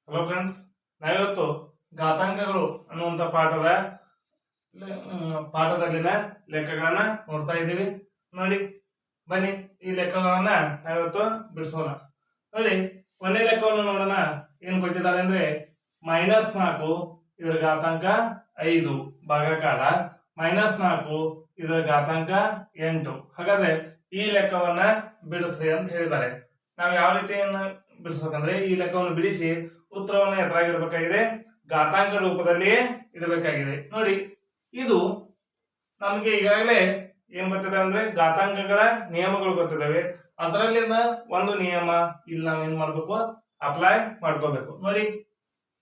Hello friends, ನಾವಿವತ್ತು ಘಾತಾಂಕಗಳು ಅನ್ನುವಂಥ ಪಾಠದಲ್ಲಿನ ಲೆಕ್ಕಗಳನ್ನ ನೋಡ್ತಾ ಇದ್ದೀವಿ. ನೋಡಿ, ಬನ್ನಿ ಈ ಲೆಕ್ಕಗಳನ್ನ ನಾವಿವತ್ತು ಬಿಡಿಸೋಣ. ನೋಡಿ, ಒಂದೇ ಲೆಕ್ಕವನ್ನು ನೋಡೋಣ. ಏನ್ ಕೊಟ್ಟಿದ್ದಾರೆ ಅಂದ್ರೆ -4 ಇದರ ಘಾತಾಂಕ 5 ಭಾಗಾಕಾರ -4 ಇದರ ಘಾತಾಂಕ 8. ಹಾಗಾದ್ರೆ ಈ ಲೆಕ್ಕವನ್ನ ಬಿಡಿಸ್ರಿ ಅಂತ ಹೇಳಿದ್ದಾರೆ. ನಾವು ಯಾವ ರೀತಿಯನ್ನ ಬಿಡಿಸ್ಬೇಕಂದ್ರೆ ಈ ಲೆಕ್ಕವನ್ನು ಬಿಡಿಸಿ ಉತ್ತರವನ್ನು ಎದುರಾಗಿರ್ಬೇಕಾಗಿದೆ, ಘಾತಾಂಕ ರೂಪದಲ್ಲಿ ಇಡಬೇಕಾಗಿದೆ. ನೋಡಿ, ಇದು ನಮಗೆ ಈಗಾಗಲೇ ಏನ್ ಗೊತ್ತಿದೆ ಅಂದ್ರೆ ಘಾತಾಂಕಗಳ ನಿಯಮಗಳು ಗೊತ್ತಿದ್ದಾವೆ. ಅದರಲ್ಲಿನ ಒಂದು ನಿಯಮ ಇಲ್ಲಿ ನಾವು ಏನ್ ಮಾಡ್ಬೇಕು, ಅಪ್ಲೈ ಮಾಡ್ಕೋಬೇಕು. ನೋಡಿ,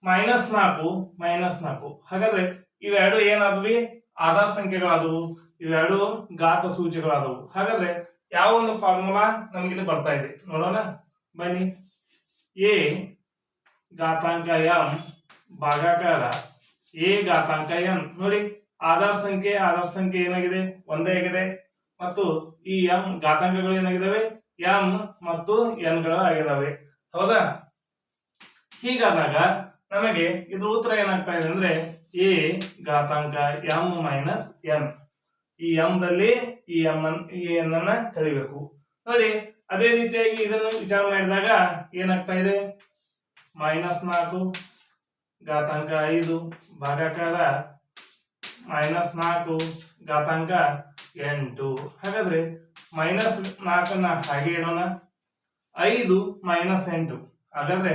-4 ಹಾಗಾದ್ರೆ ಇವೆರಡು ಏನಾದ್ವಿ, ಆಧಾರ ಸಂಖ್ಯೆಗಳಾದವು, ಇವೆರಡು ಘಾತ ಸೂಚಿಗಳಾದವು. ಹಾಗಾದ್ರೆ ಯಾವ ಒಂದು ಫಾರ್ಮುಲಾ ನಮಗಿಲ್ಲಿ ಬರ್ತಾ ಇದೆ ನೋಡೋಣ ಬನ್ನಿ. ಎ ಘಾತಾಂಕ m ಭಾಗಾಕಾರ ಎ ಘಾತಾಂಕ n. ನೋಡಿ, ಆಧಾರ ಸಂಖ್ಯೆ ಏನಾಗಿದೆ, ಒಂದೇ ಆಗಿದೆ. ಮತ್ತು ಈ m ಘಾತಾಂಕಗಳು ಏನಾಗಿದ್ದಾವೆ, m ಮತ್ತು n ಗಳು ಆಗಿದ್ದಾವೆ. ಹೌದಾ? ಹೀಗಾದಾಗ ನಮಗೆ ಇದ್ರ ಉತ್ತರ ಏನಾಗ್ತಾ ಇದೆ ಅಂದ್ರೆ ಎ ಘಾತಾಂಕ m ಮೈನಸ್ n. ಈ m ದಲ್ಲಿ ಈ n ಅನ್ನ ಕಳಿಬೇಕು. ನೋಡಿ, ಅದೇ ರೀತಿಯಾಗಿ ಇದನ್ನು ವಿಚಾರ ಮಾಡಿದಾಗ ಏನಾಗ್ತಾ ಇದೆ, -4 ಘಾತಾಂಕ 5 ಭಾಗಾಕಾರ -4 ಘಾತಾಂಕ 8. ಹಾಗಾದ್ರೆ -4ನ್ನ ಹಾಗೆ ಇಡೋಣ, 5 -8. ಹಾಗಾದ್ರೆ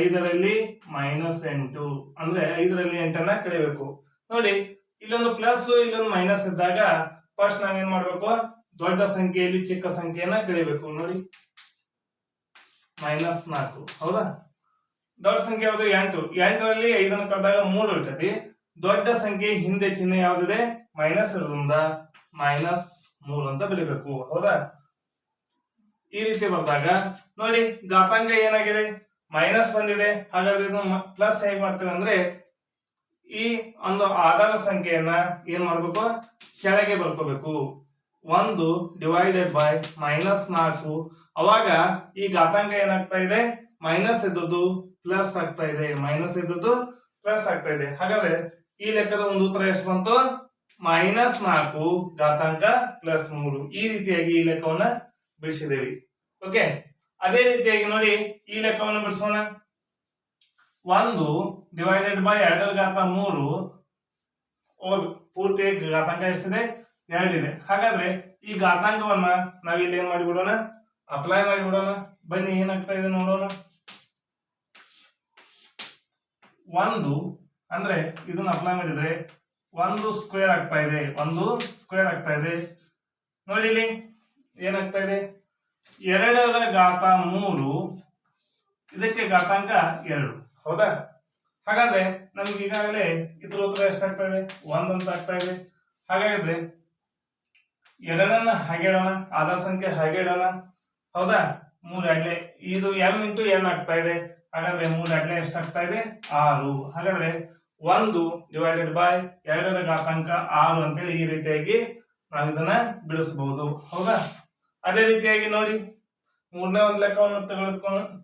5ರಲ್ಲಿ -8 ಅಂದ್ರೆ 5ರಲ್ಲಿ 8ನ್ನ ಕಳಿಬೇಕು. ನೋಡಿ, ಇಲ್ಲೊಂದು ಪ್ಲಸ್ ಇಲ್ಲೊಂದು ಮೈನಸ್ ಇದ್ದಾಗ ಫಸ್ಟ್ ನಾವೇನ್ ಮಾಡ್ಬೇಕು, ದೊಡ್ಡ ಸಂಖ್ಯೆಯಲ್ಲಿ ಚಿಕ್ಕ ಸಂಖ್ಯೆಯನ್ನ ಕಳಿಬೇಕು. ನೋಡಿ, -4. ಹೌದಾ? ದೊಡ್ಡ ಸಂಖ್ಯೆ ಯಾವುದು, 8. 8ರಲ್ಲಿ 5ನ್ನು ಕಳೆದಾಗ 3 ಇರ್ತೈತಿ. ದೊಡ್ಡ ಸಂಖ್ಯೆ ಹಿಂದೆ ಚಿಹ್ನೆ ಯಾವ್ದಿದೆ, ಮೈನಸ್ ಇರೋದ್ರಿಂದ -3 ಅಂತ ಬರೀಬೇಕು. ಹೌದಾ? ಈ ರೀತಿ ಬಂದಾಗ ನೋಡಿ, ಘಾತಾಂಕ ಏನಾಗಿದೆ, ಮೈನಸ್ ಬಂದಿದೆ. ಹಾಗಾದ್ರೆ ಇದು ಪ್ಲಸ್ ಹೇಗೆ ಮಾಡ್ತೇವೆ ಅಂದ್ರೆ ಈ ಒಂದು ಆಧಾರ ಸಂಖ್ಯೆಯನ್ನ ಏನ್ ಮಾಡ್ಬೇಕು, ಕೆಳಗೆ ಬರ್ಕೋಬೇಕು. 1 ಡಿವೈಡೆಡ್ ಬೈ -4. ಅವಾಗ ಈ ಘಾತಾಂಕ ಏನಾಗ್ತಾ ಇದೆ, ಮೈನಸ್ ಇದ್ದದ್ದು ಪ್ಲಸ್ ಆಗ್ತಾ ಇದೆ, ಹಾಗಾದ್ರೆ ಈ ಲೆಕ್ಕದ ಒಂದು ಉತ್ತರ ಎಷ್ಟು ಬಂತು, -4 ಘಾತಾಂಕ +3. ಈ ರೀತಿಯಾಗಿ ಈ ಲೆಕ್ಕವನ್ನ ಬಿಡಿಸಿದೇವಿ. ಓಕೆ, ಅದೇ ರೀತಿಯಾಗಿ ನೋಡಿ ಈ ಲೆಕ್ಕವನ್ನು ಬಿಡಿಸೋಣ. 1 ಡಿವೈಡೆಡ್ ಬೈ 2^3 ಪೂರ್ತಿ ಘಾತಾಂಕ ಎಷ್ಟಿದೆ, 2 ಇದೆ. ಹಾಗಾದ್ರೆ ಈ ಘಾತಾಂಕವನ್ನ ನಾವಿಲ್ಲಿ ಏನ್ ಮಾಡಿಬಿಡೋಣ, ಅಪ್ಲೈ ಮಾಡಿಬಿಡೋಣ. ಬನ್ನಿ ಏನಾಗ್ತಾ ಇದೆ ನೋಡೋಣ. 1 ಅಂದ್ರೆ ಇದನ್ನ ಅಪ್ಲೈ ಮಾಡಿದ್ರೆ 1 ಸ್ಕ್ವೇರ್ ಆಗ್ತಾ ಇದೆ. ನೋಡಿ, ಇಲ್ಲಿ ಏನಾಗ್ತಾ ಇದೆ, 2^3 ಇದಕ್ಕೆ ಘಾತಾಂಕ 2. ಹೌದಾ? ಹಾಗಾದ್ರೆ ನಮ್ಗೆ ಈಗಾಗಲೇ ಇದ್ರ ಉತ್ತರ ಎಷ್ಟಾಗ್ತಾ ಇದೆ, 1 ಅಂತ ಆಗ್ತಾ ಇದೆ. ಹಾಗಾದ್ರೆ 2ನ್ನ ಹಾಗೆ ಇಡೋಣ, ಆಧಾರ ಸಂಖ್ಯೆ ಹಾಗೆ ಇಡೋಣ. ಹೌದಾ? 3 2 ಇದು m ಇಂಟು n ಆಗ್ತಾ ಇದೆ. ಹಾಗಾದ್ರೆ 3 2 ಎಷ್ಟಾಗ್ತಾ ಇದೆ, 6. ಹಾಗಾದ್ರೆ 1 ಡಿವೈಡೆಡ್ ಬೈ 2ರ ಘಾತಾಂಕ 6 ಅಂತೇಳಿ ಈ ರೀತಿಯಾಗಿ ನಾವು ಇದನ್ನ ಬಿಡಿಸಬಹುದು. ಹೌದಾ? ಅದೇ ರೀತಿಯಾಗಿ ನೋಡಿ, ಮೂರನೇ ಒಂದು ಲೆಕ್ಕವನ್ನು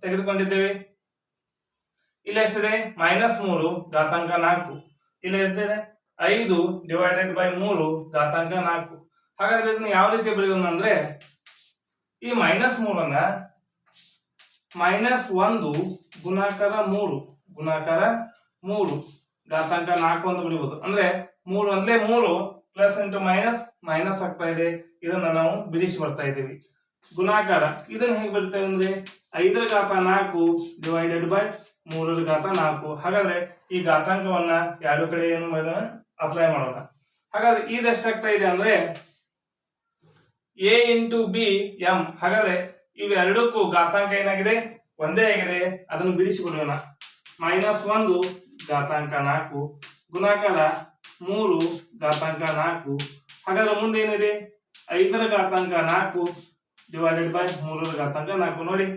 ತೆಗೆದುಕೊಂಡಿದ್ದೇವೆ. ಇಲ್ಲಿ ಎಷ್ಟಿದೆ, -3 ಘಾತಾಂಕ 4. ಇಲ್ಲಿ ಎಷ್ಟಿದೆ, 5 ಡಿವೈಡೆಡ್ ಬೈ 3 ಘಾತಾಂಕ 4. ಹಾಗಾದ್ರೆ ಇದನ್ನ ಯಾವ ರೀತಿ ಬರೆಯೋಣ ಅಂದ್ರೆ ಈ -3ನ್ನ -1 ಗುಣಾಕಾರ 3 ಘಾತಾಂಕ 4 ಅಂತ ಬರೀಬಹುದು. ಅಂದ್ರೆ 3 ಒಂದೇ 3 ಪ್ಲಸ್ ಇಂಟು ಮೈನಸ್ ಆಗ್ತಾ ಇದೆ. ಇದನ್ನ ನಾವು ಬಿಡಿಸಿ ಬರ್ತಾ ಇದ್ದೀವಿ. ಗುಣಾಕಾರ ಇದನ್ನ ಹೇಗೆ ಬರ್ತೇವೆ ಅಂದ್ರೆ 5^4 ಡಿವೈಡೆಡ್ ಬೈ 3^4. ಹಾಗಾದ್ರೆ ಈ ಘಾತಾಂಕವನ್ನ ಎರಡು ಕಡೆ ಏನು ಮಾಡೋಣ, ಅಪ್ಲೈ ಮಾಡೋಣ. ಹಾಗಾದ್ರೆ ಇದೆಷ್ಟಾಗ್ತಾ ಇದೆ ಅಂದ್ರೆ a ಇಂಟು b m. ಹಾಗಾದ್ರೆ ಇವೆರಡಕ್ಕೂ ಘಾತಾಂಕ ಏನಾಗಿದೆ, ಒಂದೇ ಆಗಿದೆ. ಅದನ್ನು ಬಿಡಿಸಿ ಬಿಡೋಣ. -1 ಘಾತಾಂಕ 4 ಗುಣಾಕಾರ 3 ಘಾತಾಂಕ 4. ಹಾಗಾದ್ರೆ ಮುಂದೆ ಏನಿದೆ, 5ರ ಘಾತಾಂಕ 4 ಡಿವೈಡೆಡ್ ಬೈ 3ರ ಘಾತಾಂಕ 4. ನೋಡಿ,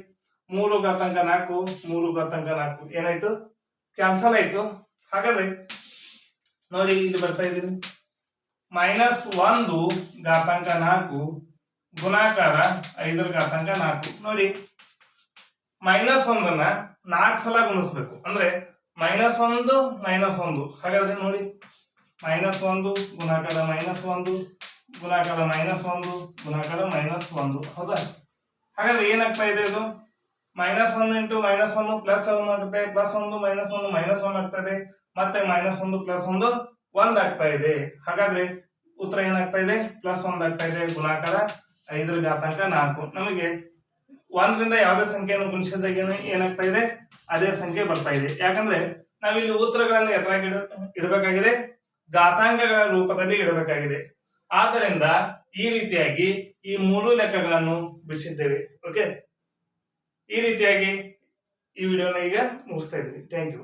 3 ಘಾತಾಂಕ 4 3 ಘಾತಾಂಕ 4 ಏನಾಯ್ತು, ಕ್ಯಾನ್ಸಲ್ ಆಯ್ತು. ಹಾಗಾದ್ರೆ ನೋಡಿ ಇಲ್ಲಿ ಬರ್ತಾ ಇದ್ದೀನಿ, -1 ಘಾತಾಂಕ 4 ಗುಣಾಕಾರ 5ರ ಘಾತಾಂಕ 4. ನೋಡಿ, -1 4 ಸಲ ಗುಣಿಸ್ಬೇಕು. ಅಂದ್ರೆ -1 ಹಾಗಾದ್ರೆ ನೋಡಿ, -1 ಗುಣಾಕಾರ -1 ಗುಣಾಕಾರ -1 ಗುಣಾಕಾರ -1 ಹೌದಾ? ಹಾಗಾದ್ರೆ ಏನಾಗ್ತಾ ಇದೆ ಇದು? -1 ಇಂಟು -1 ಪ್ಲಸ್ 1 ಆಗುತ್ತೆ, +1 -1 -1 ಆಗ್ತದೆ, ಮತ್ತೆ -1 +1 1 ಆಗ್ತಾ ಇದೆ. ಹಾಗಾದ್ರೆ ಉತ್ತರ ಏನಾಗ್ತಾ ಇದೆ? +1 ಆಗ್ತಾ ಇದೆ. ಗುಣಾಕಾರ 5 ರ ಘಾತಾಂಕ 4. ನಮಗೆ 1 ರಿಂದ ಯಾವುದೇ ಸಂಖ್ಯೆಯನ್ನು ಗುಣಿಸಿದಾಗ ಏನಾಗ್ತಾ ಇದೆ? ಅದೇ ಸಂಖ್ಯೆ ಬರ್ತಾ ಇದೆ. ಯಾಕಂದ್ರೆ ನಾವಿಲ್ಲಿ ಉತ್ತರಗಳನ್ನು ಎತ್ತರಾಗಿ ಇಡಬೇಕಾಗಿದೆ, ಘಾತಾಂಕಗಳ ರೂಪದಲ್ಲಿ ಇಡಬೇಕಾಗಿದೆ. ಆದ್ದರಿಂದ ಈ ರೀತಿಯಾಗಿ ಈ 3 ಲೆಕ್ಕಗಳನ್ನು ಬಿಡಿಸಿದ್ದೇವೆ. ಓಕೆ, ಈ ರೀತಿಯಾಗಿ ಈ ವಿಡಿಯೋನ ಈಗ ಮುಗಿಸ್ತಾ ಇದ್ದೀವಿ. Thank you.